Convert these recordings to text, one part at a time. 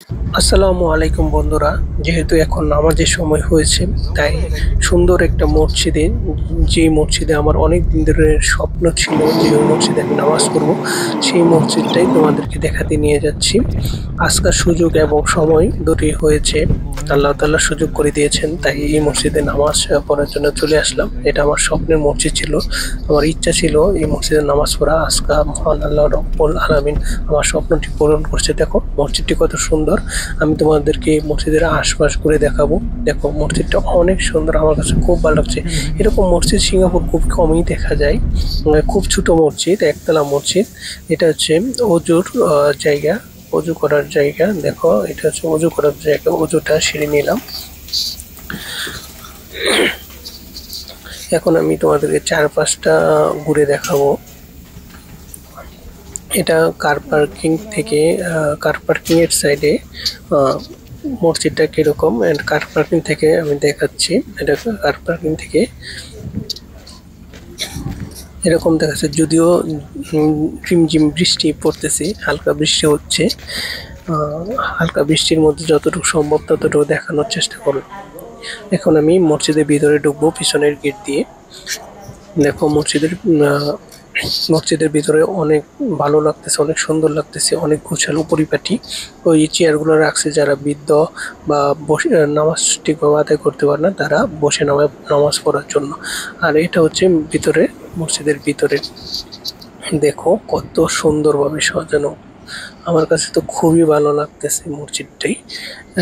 আসসালামু আলাইকুম বন্ধুরা, যেহেতু এখন নামাজের সময় হয়েছে তাই সুন্দর একটা মসজিদে, যে মসজিদে আমার অনেক দিন ধরে স্বপ্ন ছিল যে ওই মসজিদে আমি নামাজ পড়ব, সেই মসজিদটাই তোমাদেরকে দেখাতে নিয়ে যাচ্ছি। আজকের সুযোগ এবং সময় দুটোই হয়েছে, আল্লাহ তাআলা সুযোগ করে দিয়েছেন, তাই এই মসজিদে নামাজ পড়ার জন্য চলে আসলাম। এটা আমার স্বপ্নের মসজিদ ছিল, আমার ইচ্ছা ছিল এই মসজিদে নামাজ পড়া। আজকে মহান আল্লাহ রব্বুল আলামিন আমার স্বপ্নটি পূরণ করছে। দেখো মসজিদটি কত সুন্দর, আমি তোমাদেরকে মসজিদের আশপাশ ঘুরে দেখাবো। দেখো মসজিদটা অনেক সুন্দর, আমার কাছে খুব ভালো লাগছে। এরকম মসজিদ সিঙ্গাপুর খুব কমই দেখা যায়। খুব ছোট মসজিদ, একতলা মসজিদ। এটা হচ্ছে অজুর জায়গা, অজু করার জায়গা। দেখো এটা হচ্ছে অজু করার জায়গা, অজুটা সেরে নিলাম। এখন আমি তোমাদেরকে চারপাশটা ঘুরে দেখাবো। এটা কার পার্কিং থেকে, কার পার্কিং এর সাইডে মসজিদটা কিরকম, এন্ড কার পার্কিং থেকে আমি দেখাচ্ছি। এটা কার পার্কিং থেকে এরকম দেখাচ্ছে, যদিও রিমঝিম বৃষ্টি পড়তেছে, হালকা বৃষ্টি হচ্ছে। হালকা বৃষ্টির মধ্যে যতটুকু সম্ভব ততটুকু দেখানোর চেষ্টা করব। এখন আমি মসজিদের ভিতরে ঢুকবো পিছনের গেট দিয়ে। দেখো মসজিদের ভিতরে অনেক ভালো লাগতেছে, অনেক সুন্দর লাগতেছে, অনেক গোছালো পরিপাটি। ওই চেয়ারগুলো রাখছে যারা বৃদ্ধ বা বসে নামাজ ঠিকভাবে আদায় করতে পারে না, তারা বসে নামাজ পড়ার জন্য। আর এটা হচ্ছে ভিতরে, মসজিদের ভিতরে দেখো কত সুন্দরভাবে সাজানো। আমার কাছে তো খুবই ভালো লাগতেছে মসজিদটাই।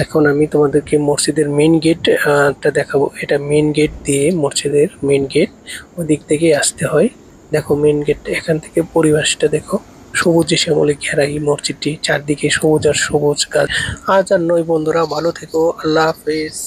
এখন আমি তোমাদেরকে মসজিদের মেইন গেটটা দেখাবো। এটা মেইন গেট দিয়ে, মসজিদের মেইন গেট ওদিক থেকেই আসতে হয়। দেখো মেইন গেট, এখান থেকে পরিবেশটা দেখো, সবুজে শ্যামলে ঘেরা এই মসজিদটি, চারদিকে সবুজ আর সবুজ গাছ। আজ আর নয় বন্ধুরা, ভালো থেকো, আল্লাহ হাফেজ।